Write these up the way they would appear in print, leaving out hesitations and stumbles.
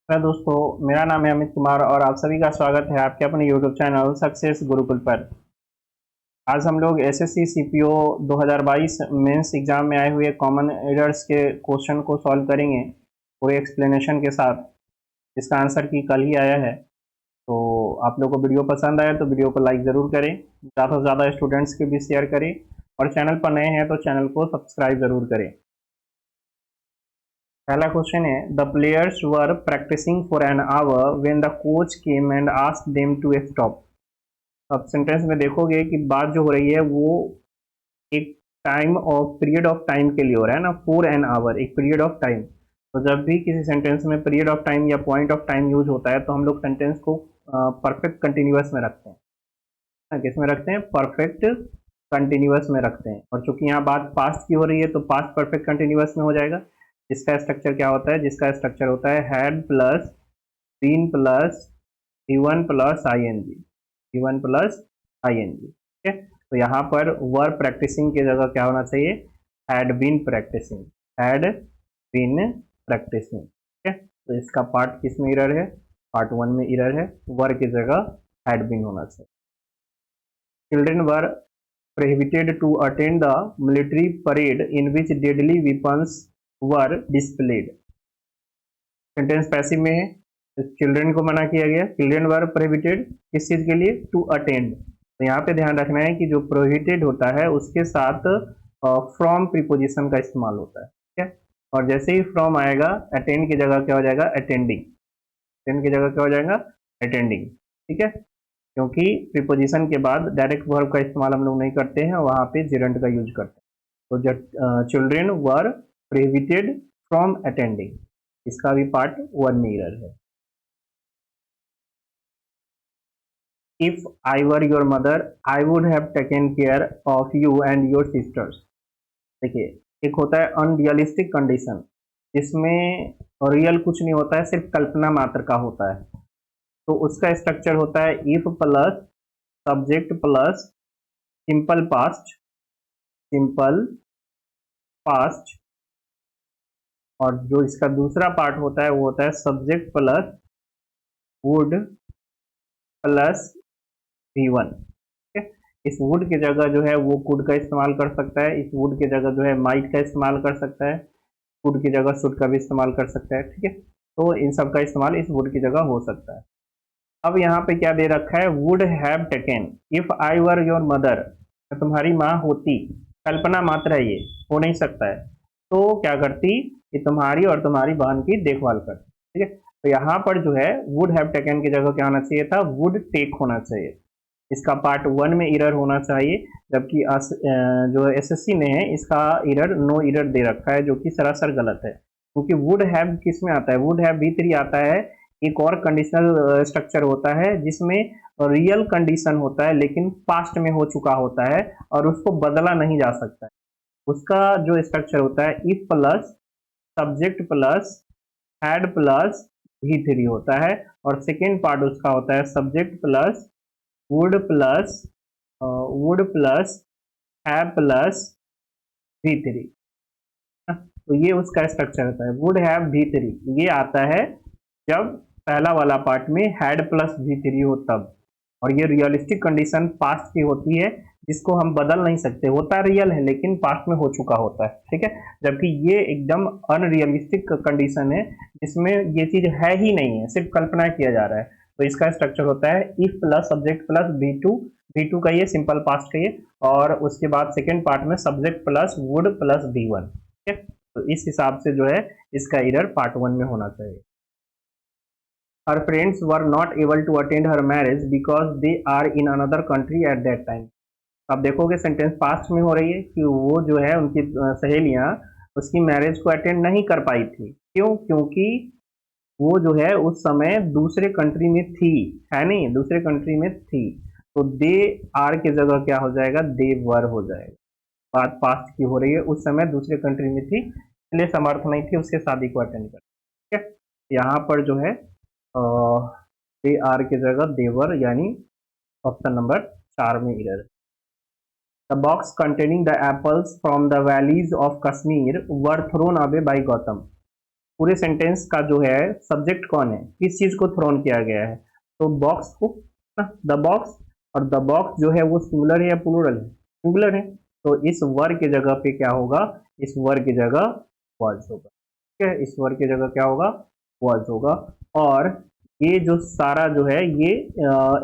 Hello दोस्तों, मेरा नाम है अमित कुमार और आप सभी का स्वागत है आपके अपने यूट्यूब चैनल सक्सेस गुरुकुल पर। आज हम लोग एसएससी सीपीओ 2022 मेंस एग्जाम में आए हुए कॉमन एरर्स के क्वेश्चन को सॉल्व करेंगे पूरे एक्सप्लेनेशन के साथ। इसका आंसर की कल ही आया है। तो आप लोग को वीडियो पसंद आया तो वीडियो को लाइक ज़रूर करें, ज़्यादा से ज़्यादा स्टूडेंट्स के भी शेयर करें और चैनल पर नए हैं तो चैनल को सब्सक्राइब ज़रूर करें। पहला क्वेश्चन है, the players were practicing for an hour when the coach came and asked them to stop. अब सेंटेंस में देखोगे कि बात जो हो रही है वो एक time of period of time के लिए हो रहा है ना, फॉर एन आवर एक पीरियड ऑफ टाइम। तो जब भी किसी सेंटेंस में पीरियड ऑफ टाइम या पॉइंट ऑफ टाइम यूज होता है तो हम लोग सेंटेंस को परफेक्ट कंटिन्यूअस में रखते हैं। किस में रखते हैं? परफेक्ट कंटिन्यूअस में रखते हैं। और चूंकि यहाँ बात पास्ट की हो रही है तो पास्ट परफेक्ट कंटिन्यूअस में हो जाएगा। जिसका स्ट्रक्चर क्या होता है? जिसका स्ट्रक्चर होता है हैड प्लस बीन प्लस वी1 प्लस आई एन जी, वी1 प्लस आई एन जी। ठीक है, तो यहाँ पर वर प्रैक्टिसिंग की जगह क्या होना चाहिए? Had been practicing, had been practicing. ठीक है, तो इसका पार्ट किस में इरर है? पार्ट 1 में इरर है, वर की जगह हैड बीन होना चाहिए। Children were prohibited to attend the military parade in which deadly weapons were displayed। Sentence passive में है, चिल्ड्रेन को मना किया गया। चिल्ड्रेन वर प्रोहिबिटेड किस चीज के लिए? To attend. तो यहाँ पे ध्यान रखना है कि जो प्रोहिबिटेड होता है उसके साथ फ्रॉम प्रीपोजिशन का इस्तेमाल होता है। ठीक है, और जैसे ही फ्रॉम आएगा अटेंड की जगह क्या हो जाएगा? अटेंडिंग। अटेंड की जगह क्या हो जाएगा? अटेंडिंग। ठीक है, क्योंकि प्रीपोजिशन के बाद डायरेक्ट वर्ब का इस्तेमाल हम लोग नहीं करते हैं, वहां पे जिरंट का यूज करते हैं। तो जब children were prohibited from attending, इसका भी पार्ट 1 में इरर है। If I were your mother I would have taken care of you and your sisters. देखिए, एक होता है अनरियलिस्टिक कंडीशन, जिसमें रियल कुछ नहीं होता है, सिर्फ कल्पना मात्र का होता है। तो उसका स्ट्रक्चर होता है if plus subject plus simple past, simple past. और जो इसका दूसरा पार्ट होता है वो होता है subject plus would plus V1. इस वुड की जगह जो है वो कुड का इस्तेमाल कर सकता है, इस वुड की जगह जो है माइट का इस्तेमाल कर सकता है, कुड की जगह शुड का भी इस्तेमाल कर सकता है। ठीक है, तो इन सब का इस्तेमाल इस वुड की जगह हो सकता है। अब यहाँ पे क्या दे रखा है? Would have taken, if I were your mother, तुम्हारी माँ होती, कल्पना मात्र है, ये हो नहीं सकता है, तो क्या करती कि तुम्हारी और तुम्हारी बहन की देखभाल करती। ठीक है, तो यहाँ पर जो है वुड हैव टेकन की जगह क्या होना चाहिए था? वुड टेक होना चाहिए। इसका पार्ट 1 में इरर होना चाहिए, जबकि जो एसएससी ने है इसका इरर नो इरर दे रखा है, जो कि सरासर गलत है। क्योंकि वुड हैव किस में आता है? वुड हैव भी3 आता है। एक और कंडीशनल स्ट्रक्चर होता है जिसमें रियल कंडीशन होता है लेकिन पास्ट में हो चुका होता है और उसको बदला नहीं जा सकता है। उसका जो स्ट्रक्चर होता है if plus subject plus had plus भी3 होता है, और सेकेंड पार्ट उसका होता है subject plus would plus have plus भी3। तो ये उसका स्ट्रक्चर होता है। वुड हैव भी3 ये आता है जब पहला वाला पार्ट में हैड प्लस भी3 हो तब, और ये रियलिस्टिक कंडीशन पास्ट की होती है जिसको हम बदल नहीं सकते, होता रियल है लेकिन पास्ट में हो चुका होता है। ठीक है, जबकि ये एकदम अनरियलिस्टिक कंडीशन है जिसमें ये चीज है ही नहीं है, सिर्फ कल्पना किया जा रहा है। तो इसका स्ट्रक्चर होता है इफ प्लस सब्जेक्ट प्लस भी टू का ये सिंपल पास्ट का ये, और उसके बाद सेकेंड पार्ट में सब्जेक्ट प्लस वुड प्लस भी1। ठीक है, तो इस हिसाब से जो है इसका इरर पार्ट 1 में होना चाहिए। Her friends were not able to attend her marriage because they are in another country at that time। अब देखोगे सेंटेंस पास्ट में हो रही है कि वो जो है उनकी सहेलियां उसकी मैरिज को अटेंड नहीं कर पाई थी। क्यों? क्योंकि वो जो है उस समय दूसरे कंट्री में थी, है नहीं, दूसरे कंट्री में थी। तो दे आर की जगह क्या हो जाएगा? दे वर हो जाएगा। बात पास्ट की हो रही है, उस समय दूसरे कंट्री में थी इसलिए समर्थ नहीं थी उसके शादी को अटेंड कर। ठीक है, यहाँ पर जो है दे आर की जगह देवर, यानी ऑप्शन नंबर 4 में इरर है। The box containing the apples from the valleys of Kashmir were thrown away by Gautam. पूरे सेंटेंस का जो है सब्जेक्ट कौन है, किस चीज को थ्रोन किया गया है, तो बॉक्स को, द बॉक्स। और द बॉक्स जो है वो सिंगुलर है या प्लूरल है, सिंगुलर है, तो इस वर्ग की जगह पे क्या होगा, इस वर्ग की जगह वॉज होगा। ठीक है, इस वर्ग की जगह क्या होगा, वॉज होगा। और ये जो सारा जो है ये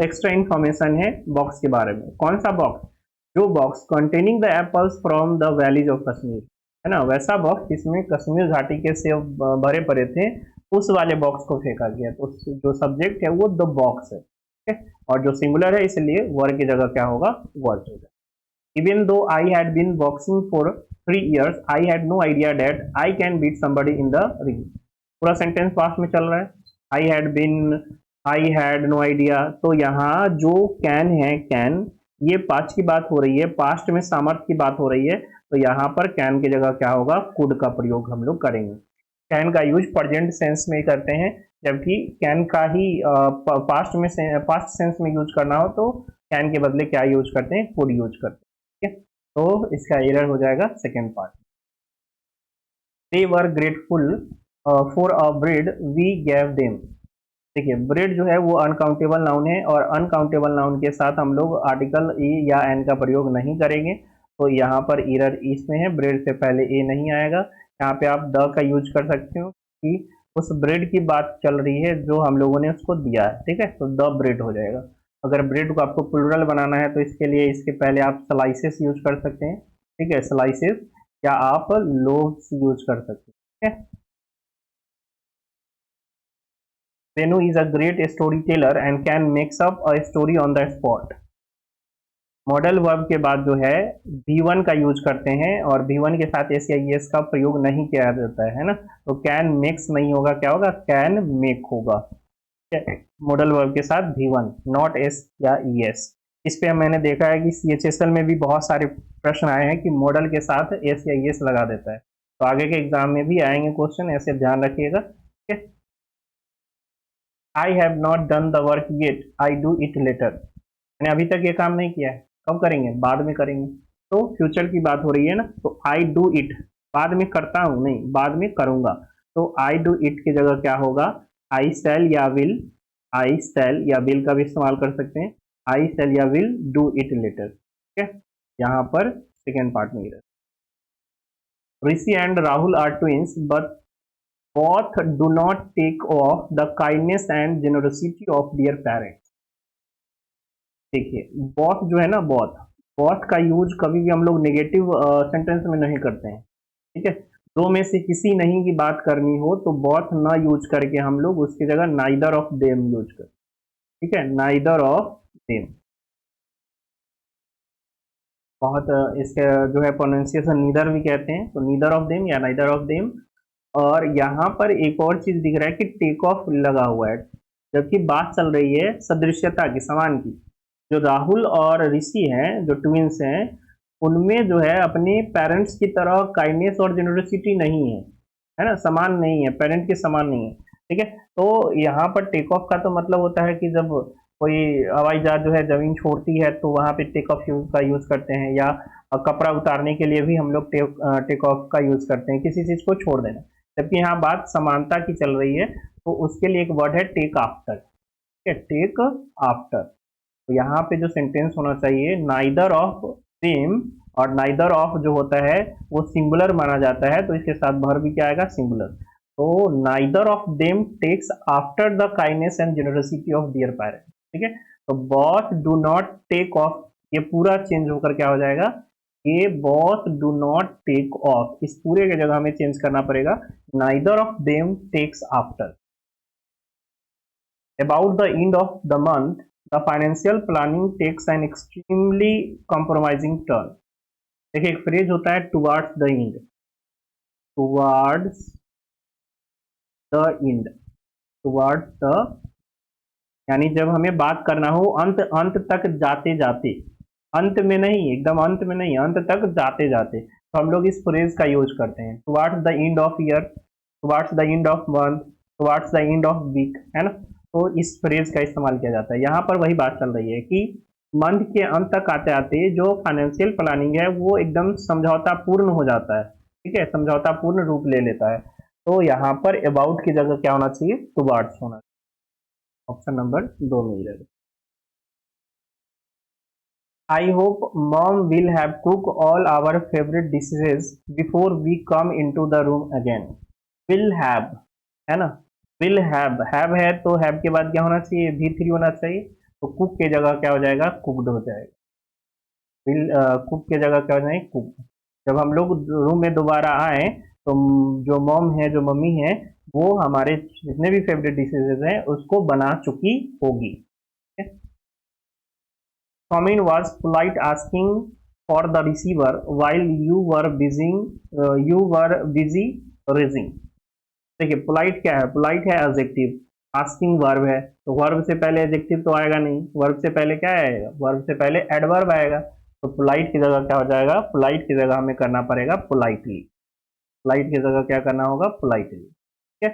एक्स्ट्रा इंफॉर्मेशन है बॉक्स के बारे में। कौन सा बॉक्स, जो box containing the apples from the valleys of Kashmir, है ना, वैसा बॉक्स जिसमें कश्मीर घाटी के सेब भरे पड़े थे, उस वाले बॉक्स को फेंका गया। तो जो सब्जेक्ट है वो द बॉक्स है, ठीक है? और जो सिंगुलर है इसलिए वर्ग की जगह क्या होगा, वॉज होगा। Even though I had been boxing for 3 years, I had no idea that I can beat somebody in the ring. पूरा सेंटेंस पास्ट में चल रहा है। I had been, I had no idea, तो यहाँ जो कैन है, कैन, ये पास्ट की बात हो रही है, पास्ट में सामर्थ्य की बात हो रही है, तो यहाँ पर कैन की जगह क्या होगा, कुड का प्रयोग हम लोग करेंगे। कैन का यूज प्रेजेंट सेंस में करते हैं, जबकि कैन का ही पास्ट में पास्ट सेंस में यूज करना हो तो कैन के बदले क्या यूज करते हैं, कुड यूज करते हैं। ठीक है, तो इसका एरर हो जाएगा second part. They were grateful for a bread we gave them. देखिए ब्रेड जो है वो अनकाउंटेबल नाउन है, और अनकाउंटेबल नाउन के साथ हम लोग आर्टिकल ए या एन का प्रयोग नहीं करेंगे, तो यहाँ पर एरर इसमें है, ब्रेड से पहले ए नहीं आएगा। यहाँ पे आप द का यूज कर सकते हो कि उस ब्रेड की बात चल रही है जो हम लोगों ने उसको दिया है, ठीक है, तो द ब्रेड हो जाएगा। अगर ब्रेड को आपको प्लूरल बनाना है तो इसके लिए इसके पहले आप स्लाइसेस यूज कर सकते हैं, ठीक है, स्लाइसेस, या आप लोव्स यूज कर सकते हैं, ठीक है। Venu is a great storyteller and can makes up a story on the spot. Modal verb के बाद जो है V1 का यूज करते हैं, और V1 के साथ एस या ईएस का प्रयोग नहीं किया जाता है ना, तो कैन मेक्स नहीं होगा, क्या होगा, कैन मेक होगा। मॉडल वर्ब के साथ V1, नॉट एस या ईएस। इस पे मैंने देखा है कि CHSL में भी बहुत सारे प्रश्न आए हैं कि मॉडल के साथ एस या ईएस लगा देता है, तो आगे के एग्जाम में भी आएंगे क्वेश्चन, ऐसे ध्यान रखिएगा। ठीक है, I have not done the work yet, I do it letter. मैंने अभी तक ये काम नहीं किया है, कब करेंगे, बाद में करेंगे, तो फ्यूचर की बात हो रही है ना, तो आई डू इट, बाद में करता हूँ नहीं, बाद में करूंगा, तो आई डू इट की जगह क्या होगा, आई सेल या विल, आई सेल या विल का भी इस्तेमाल कर सकते हैं, आई सेल या विल डू इट लेटर। ठीक है, यहाँ पर सेकेंड पार्ट में Rishi and Rahul are twins but both do not take off the kindness and generosity of their parents। देखिए both जो है ना, both का यूज कभी भी हम लोग नेगेटिव सेंटेंस में नहीं करते हैं, ठीक है। दो में से किसी नहीं की बात करनी हो तो both ना यूज करके हम लोग उसकी जगह neither of them यूज करते हैं, ठीक है, neither of them। बहुत इसके जो है प्रोनाउंसिएशन नीदर भी कहते हैं, तो नीदर ऑफ देम या नाइदर ऑफ देम। और यहाँ पर एक और चीज दिख रहा है कि टेक ऑफ लगा हुआ है, जबकि बात चल रही है सदृश्यता की, समान की। जो राहुल और ऋषि हैं, जो ट्विंस हैं, उनमें जो है अपने पेरेंट्स की तरह काइंडनेस और जेनरसिटी नहीं है ना, समान नहीं है, पेरेंट के समान नहीं है, ठीक है। तो यहाँ पर टेक ऑफ का तो मतलब होता है कि जब कोई हवाई जहाज जो है जमीन छोड़ती है तो वहां पे टेक ऑफ का यूज करते हैं, या कपड़ा उतारने के लिए भी हम लोग टेक ऑफ का यूज करते हैं, किसी चीज को छोड़ देना। जबकि यहाँ बात समानता की चल रही है, तो उसके लिए एक वर्ड है टेक आफ्टर, ठीक है, टेक आफ्टर। तो यहाँ पे जो सेंटेंस होना चाहिए, नाइदर ऑफ सेम, और नाइदर ऑफ जो होता है वो सिंगुलर माना जाता है, तो इसके साथ वर्ब भी क्या आएगा, सिंगुलर। तो neither of them takes after the kindness and generosity of their parents, ठीक है। तो both do not take off, ये पूरा चेंज होकर क्या हो जाएगा, ये both do not take off, इस पूरे की जगह हमें चेंज करना पड़ेगा, neither of them takes after. About the end of the month the financial planning takes an extremely compromising turn. देखिए एक फ्रेज होता है towards the and, towards the and, towards the, यानी जब हमें बात करना हो अंत, अंत तक जाते जाते, अंत में नहीं, एकदम अंत में नहीं, अंत तक जाते जाते, तो हम लोग इस फ्रेज का यूज करते हैं, towards the end of year, towards the end of month, towards the end of week, है ना। तो इस फ्रेज का इस्तेमाल किया जाता है। यहाँ पर वही बात चल रही है कि मंथ के अंत तक आते आते जो फाइनेंशियल प्लानिंग है वो एकदम समझौता पूर्ण हो जाता है, ठीक है, समझौता पूर्ण रूप ले लेता है। तो यहाँ पर अबाउट की जगह क्या होना चाहिए, टुवर्ड्स होना चाहिए। ऑप्शन नंबर 2 में इधर। I hope mom will have cook all our favorite dishes before we come into the room again. Will have, है ना, will have है तो have के बाद क्या होना चाहिए, V3 होना चाहिए, तो cook के जगह क्या हो जाएगा, cooked हो जाएगा। will cook के जगह क्या हो जाएगा, cook। जब हम लोग रूम में दोबारा आए तो जो मॉम है, जो मम्मी है, वो हमारे जितने भी फेवरेट डिशेज हैं उसको बना चुकी होगी। Somin was polite asking for the receiver while you were busy raising। देखिए पोलाइट क्या है, पोलाइट है एडजेक्टिव, आस्किंग वर्ब है, तो वर्ब से पहले एडजेक्टिव तो आएगा नहीं, वर्ब से पहले क्या आएगा, वर्ब से पहले एडवर्ब आएगा। तो पोलाइट की जगह क्या हो जाएगा, पोलाइट की जगह हमें करना पड़ेगा पोलाइटली। पोलाइट की जगह क्या करना होगा, पोलाइटली। ठीक है,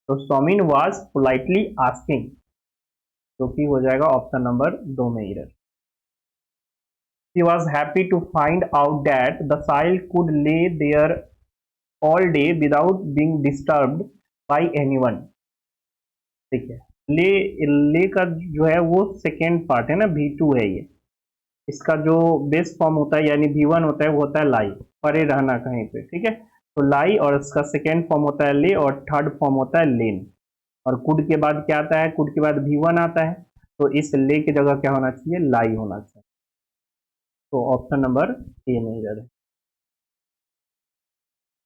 तो सोमिन वाज पोलाइटली आस्किंग, जो कि हो जाएगा ऑप्शन नंबर 2 में इधर। She was happy to find out that the child could lay there all day without being disturbed by anyone। ठीक है, ले का जो है वो सेकेंड पार्ट है ना, V2 है ये। इसका जो बेस फॉर्म होता है यानी V1 होता है वो होता है लाई, परे रहना कहीं पे। ठीक है, तो लाई, और इसका सेकेंड फॉर्म होता है ले, और थर्ड फॉर्म होता है लेन। और कुड के बाद क्या आता है, कुड के बाद V1 आता है, तो इस ले की जगह क्या होना चाहिए, लाई होना चाहिए। तो ऑप्शन नंबर ए में इधर है।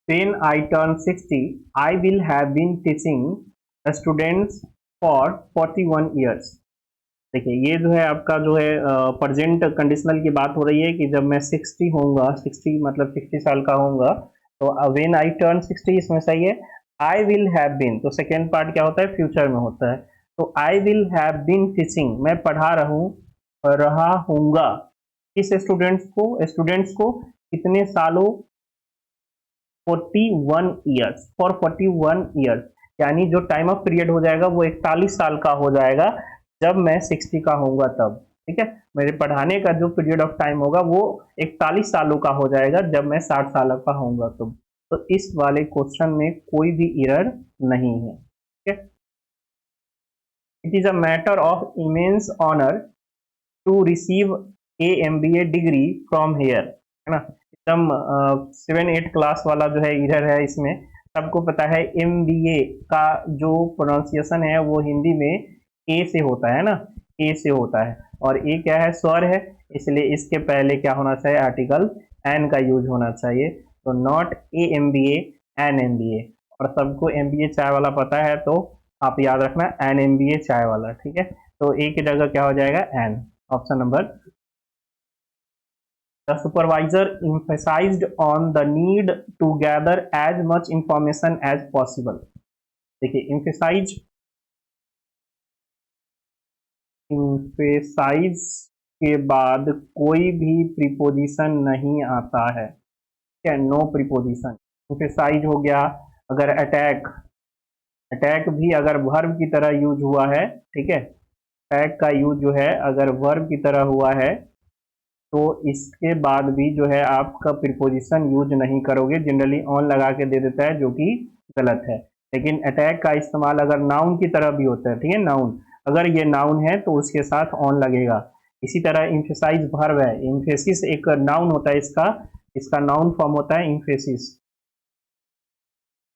When I turn 60, I will have been teaching students for 41 years। देखिए ये जो है आपका जो है प्रेजेंट कंडीशनल की बात हो रही है कि जब मैं 60 होऊंगा, 60 मतलब 60 साल का होऊंगा, तो व्हेन आई टर्न 60 इसमें सही है। आई विल हैव बीन, तो सेकेंड पार्ट क्या होता है, फ्यूचर में होता है। तो I will have been teaching, मैं पढ़ा रहा हूँगा किस स्टूडेंट्स को कितने सालों, 41 ईयर्स, फॉर 41 ईयर्स, यानी जो टाइम ऑफ पीरियड हो जाएगा वो 41 साल का हो जाएगा जब मैं 60 का होऊंगा तब। ठीक है, मेरे पढ़ाने का जो पीरियड ऑफ टाइम होगा वो 41 सालों का हो जाएगा जब मैं 60 साल का होऊंगा तब। तो इस वाले क्वेश्चन में कोई भी एरर नहीं है। ठीक है, it is a matter of immense honour to receive a MBA degree from here, है ना। एकदम 7-8 क्लास वाला जो है इधर है, इसमें सबको पता है MBA का जो प्रोनाउंसिएशन है वो हिंदी में ए से होता है ना, ए से होता है, और ए क्या है, स्वर है, इसलिए इसके पहले क्या होना चाहिए, आर्टिकल एन का यूज होना चाहिए। तो not a MBA, an MBA। और सबको MBA चाय वाला पता है, तो आप याद रखना एन MBA चाय वाला। ठीक है, तो ए की जगह क्या हो जाएगा, an. Option number. The supervisor emphasized on the need to gather as much information as possible। देखिए emphasize के बाद कोई भी प्रीपोजिशन नहीं आता है, क्या, नो प्रीपोजिशन। emphasize हो गया। अगर अटैक भी अगर वर्ब की तरह यूज हुआ है, ठीक है, अटैक का यूज जो है अगर वर्ब की तरह हुआ है तो इसके बाद भी जो है आपका प्रीपोजिशन यूज नहीं करोगे, जनरली ऑन लगा के दे देता है, जो कि गलत है। लेकिन अटैक का इस्तेमाल अगर नाउन की तरह भी होता है, ठीक है, नाउन, अगर ये नाउन है तो उसके साथ ऑन लगेगा। इसी तरह इम्फेसाइज वर्ब है, इम्फेसिस एक नाउन होता है, इसका नाउन फॉर्म होता है इम्फेसिस,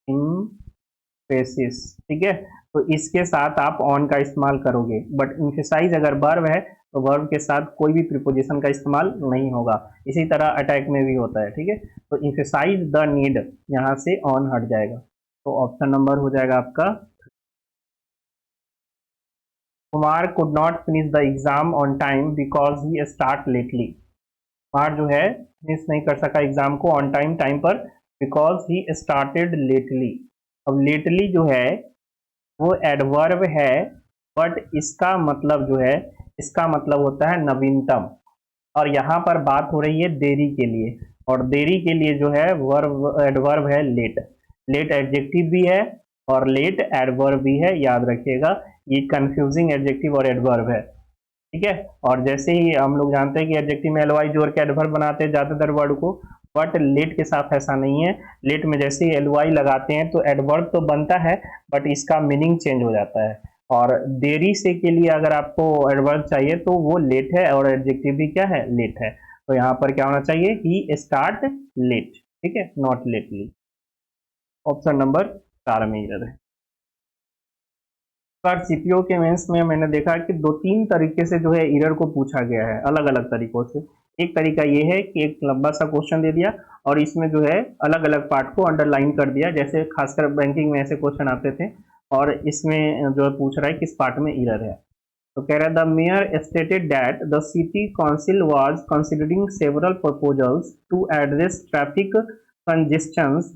इम्फेसिस। ठीक है, तो इसके साथ आप ऑन का इस्तेमाल करोगे, बट इम्फेसाइज अगर वर्ब है तो वर्ब के साथ कोई भी प्रीपोजिशन का इस्तेमाल नहीं होगा। इसी तरह अटैक में भी होता है। ठीक है, तो इम्फेसाइज द नीड, यहां से ऑन हट जाएगा। तो ऑप्शन नंबर हो जाएगा आपका। Kumar could not finish the exam on time because he start lately. Kumar जो है फिनिश नहीं कर सका एग्जाम को ऑन टाइम पर, बिकॉज ही स्टार्टेड लेटली। अब लेटली जो है वो एडवर्ब है, बट इसका मतलब जो है, इसका मतलब होता है नवीनतम, और यहाँ पर बात हो रही है देरी के लिए, और देरी के लिए जो है वर्ब एडवर्ब है लेट। लेट एडजेक्टिव भी है और लेट एडवर्ब भी है, याद रखिएगा, ये कंफ्यूजिंग एडजेक्टिव और एडवर्ब है। ठीक है, और जैसे ही हम लोग जानते हैं कि एडजेक्टिव में एलवाई जोड़ के एडवर्ब बनाते हैं ज्यादातर वर्ड को, बट लेट के साथ ऐसा नहीं है। लेट में जैसे ही एलवाई लगाते हैं तो एडवर्ब तो बनता है बट इसका मीनिंग चेंज हो जाता है। और देरी से के लिए अगर आपको एडवर्ब चाहिए तो वो लेट है और एडजेक्टिव भी क्या है, लेट है। तो यहाँ पर क्या होना चाहिए, ही स्टार्ट लेट, ठीक है, नॉट लेटली। ऑप्शन नंबर 4 में इधर है। पर सीपीओ के मेंस में मैंने देखा कि 2-3 तरीके से जो है एरर को पूछा गया है, अलग अलग तरीकों से। एक तरीका ये है कि एक लंबा सा क्वेश्चन दे दिया और इसमें जो है अलग अलग पार्ट को अंडरलाइन कर दिया, जैसे खासकर बैंकिंग में ऐसे क्वेश्चन आते थे। और इसमें जो है पूछ रहा है किस पार्ट में एरर है। तो कह रहा है the mayor stated that the city council was considering several proposals to address traffic congestions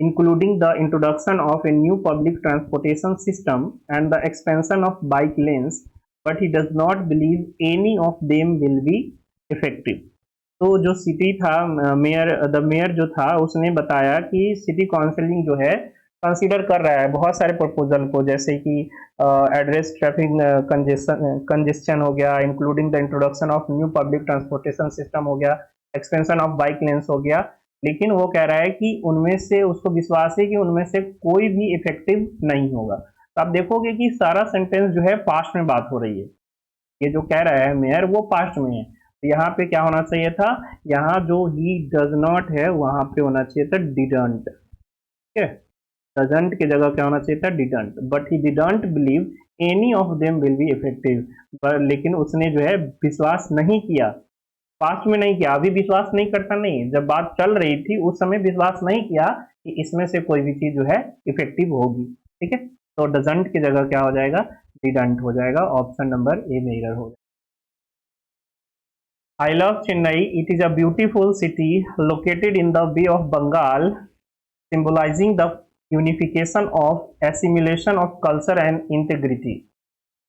including the introduction of a new public transportation system and the expansion of bike lanes, but he does not believe any of them will be effective. तो जो city था, mayor जो था उसने बताया कि city counselling जो है कंसीडर कर रहा है बहुत सारे प्रपोजल को, जैसे कि एड्रेस ट्रैफिक कंजेस्शन हो गया, including the introduction of new public transportation system हो गया, एक्सपेंशन ऑफ बाइक लेन्स हो गया। लेकिन वो कह रहा है कि उनमें से उसको विश्वास है कि उनमें से कोई भी इफेक्टिव नहीं होगा। तो आप देखोगे कि सारा सेंटेंस जो है पास्ट में बात हो रही है। ये जो कह रहा है मेयर वो पास्ट में है। तो यहाँ पे क्या होना चाहिए था, यहाँ जो ही डज नॉट है वहां पे होना चाहिए था डिडंट, ठीक है। डजंट की जगह क्या होना चाहिए था, didn't. But he didn't believe any of them will be effective. लेकिन उसने जो है विश्वास नहीं किया, पास्ट में नहीं किया, अभी विश्वास नहीं करता नहीं, जब बात चल रही थी उस समय विश्वास नहीं किया कि इसमें से कोई भी चीज जो है इफेक्टिव होगी, ठीक है। तो डजंट की जगह क्या हो जाएगा, डिडंट हो जाएगा। ऑप्शन नंबर ए में एरर हो जाएगा। I love Chennai. It is a beautiful city located in the Bay of Bengal, symbolizing the unification of assimilation of culture and integrity.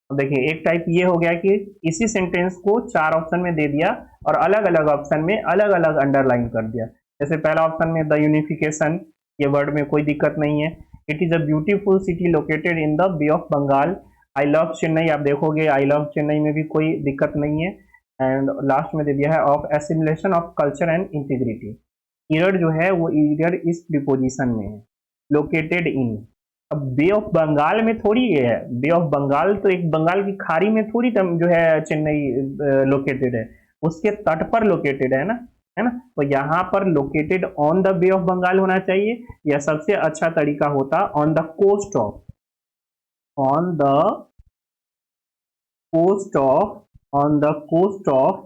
देखिए एक टाइप ये हो गया कि इसी सेंटेंस को 4 ऑप्शन में दे दिया और अलग अलग ऑप्शन में अलग अलग अंडरलाइन कर दिया। जैसे पहला ऑप्शन में द यूनिफिकेशन, ये वर्ड में कोई दिक्कत नहीं है। It is a beautiful city located in the Bay of Bengal. I love Chennai, आप देखोगे आई लव चेन्नई में भी कोई दिक्कत नहीं है। एंड लास्ट में दे दिया है of assimilation of culture and integrity. Error जो है वो ईरर इस प्रीपोजिशन में है, लोकेटेड इन। अब बे ऑफ बंगाल में थोड़ी ये है, बे ऑफ बंगाल तो एक बंगाल की खाड़ी में थोड़ी जो है चेन्नई लोकेटेड है, उसके तट पर लोकेटेड है ना, है ना। तो यहाँ पर located on the Bay of Bengal होना चाहिए, या सबसे अच्छा तरीका होता on the coast of, on the coast of, on the coast of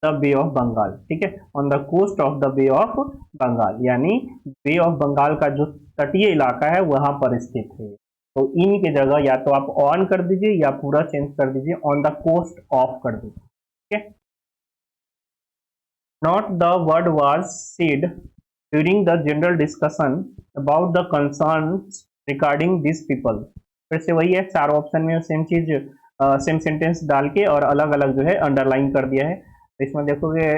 the Bay of Bengal, ठीक है, on the coast of the Bay of Bengal, यानी बे ऑफ बंगाल का जो तटीय इलाका है वहां पर स्थित है। तो इन की जगह या तो आप ऑन कर दीजिए या पूरा चेंज कर दीजिए, ऑन द कोस्ट ऑफ कर दीजिए, ठीक है। Not the word was said during the general discussion about the concerns regarding this people. फिर से वही है, 4 ऑप्शन में सेम चीज, सेम सेंटेंस डाल के और अलग अलग जो है अंडरलाइन कर दिया है। इसमें देखोगे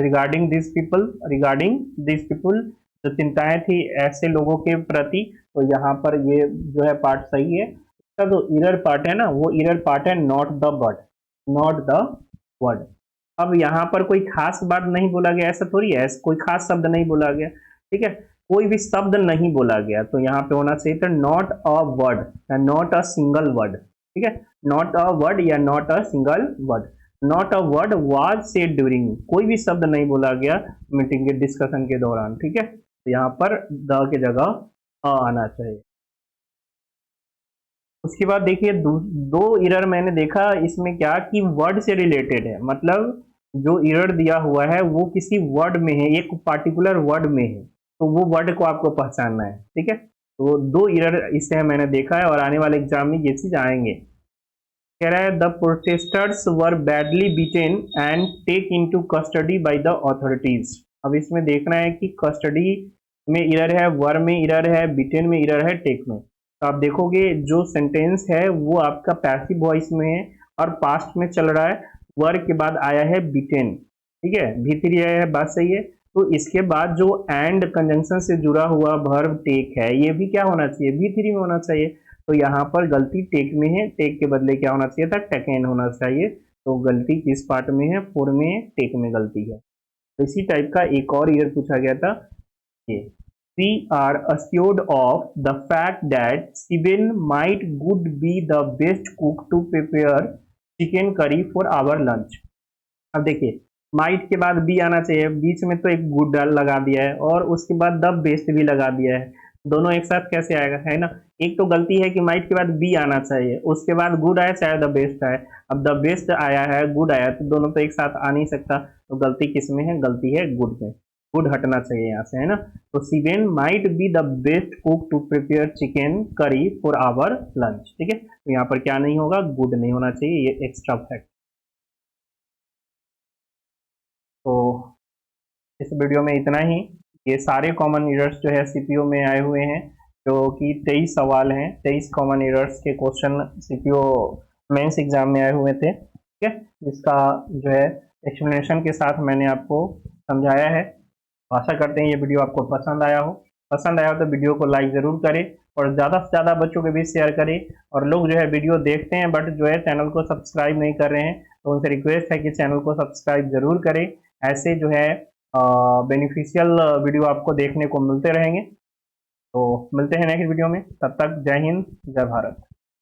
regarding this people, regarding this people जो चिंताएं थी ऐसे लोगों के प्रति, तो यहाँ पर ये जो है पार्ट सही है। इसका जो इरर पार्ट है ना, वो इरर पार्ट है not the word, not the word. अब यहाँ पर कोई खास बात नहीं बोला गया, ऐसा थोड़ी है, कोई खास शब्द नहीं बोला गया, ठीक है, कोई भी शब्द नहीं बोला गया। तो यहाँ पे होना चाहिए था not a word, not a single word, ठीक है, नॉट अ वर्ड या not a single word. Not a word was said during, कोई भी शब्द नहीं बोला गया मीटिंग के डिस्कशन के दौरान, ठीक है। तो यहाँ पर द की जगह आना चाहिए। उसके बाद देखिए दो एरर मैंने देखा इसमें क्या कि वर्ड से रिलेटेड है, मतलब जो एरर दिया हुआ है वो किसी वर्ड में है, एक पार्टिकुलर वर्ड में है, तो वो वर्ड को आपको पहचानना है, ठीक है। तो 2 एरर इससे मैंने देखा है और आने वाले एग्जाम में ये चीज आएंगे। कह रहा है the protesters were badly beaten and take into custody by the authorities. अब इसमें देखना है कि कस्टडी में एरर है, वर में एरर है, बीटेन में एरर है, टेक में। तो आप देखोगे जो सेंटेंस है वो आपका पैसिव वॉइस में है और पास्ट में चल रहा है, वर के बाद आया है बीटेन, ठीक है, भीतरी आया है, बात सही है। तो इसके बाद जो एंड कंजंक्शन से जुड़ा हुआ वर्ब टेक है ये भी क्या होना चाहिए, B3 में होना चाहिए। तो यहाँ पर गलती टेक में है, टेक के बदले क्या होना चाहिए था, टेकन होना चाहिए। तो गलती किस पार्ट में है, 4 में, टेक में गलती है। तो इसी टाइप का एक और ईयर पूछा गया था ये, we are assured of the fact that Sibyl might would be the best cook to prepare chicken curry for our lunch। अब देखिए माइट के बाद बी आना चाहिए, बीच में तो एक गुड लगा दिया है और उसके बाद द बेस्ट भी लगा दिया है, दोनों एक साथ कैसे आएगा, है ना। एक तो गलती है कि माइट के बाद बी आना चाहिए, उसके बाद गुड आया चाहे द बेस्ट आए, अब द बेस्ट आया है गुड आया तो दोनों तो एक साथ आ नहीं सकता, तो गलती किस में है, गलती है गुड में, गुड हटना चाहिए यहाँ से, है ना। तो सिवेन might be the best cook to prepare chicken curry for our lunch, ठीक है। तो यहाँ पर क्या नहीं होगा, गुड नहीं होना चाहिए, ये एक्स्ट्रा फैक्ट। तो इस वीडियो में इतना ही। ये सारे कॉमन एरर्स जो है सीपीओ में आए हुए हैं, जो कि 23 सवाल हैं, 23 कॉमन एरर्स के क्वेश्चन सीपीओ मेंस एग्जाम में आए हुए थे, ठीक है। जिसका जो है एक्सप्लेनेशन के साथ मैंने आपको समझाया है। आशा करते हैं ये वीडियो आपको पसंद आया हो। पसंद आया हो तो वीडियो को लाइक ज़रूर करें और ज़्यादा से ज़्यादा बच्चों के बीच शेयर करें। और लोग जो है वीडियो देखते हैं बट जो है चैनल को सब्सक्राइब नहीं कर रहे हैं, तो उनसे रिक्वेस्ट है कि चैनल को सब्सक्राइब ज़रूर करें। ऐसे जो है बेनिफिशियल वीडियो आपको देखने को मिलते रहेंगे। तो मिलते हैं नेक्स्ट वीडियो में, तब तक जय हिंद जय भारत।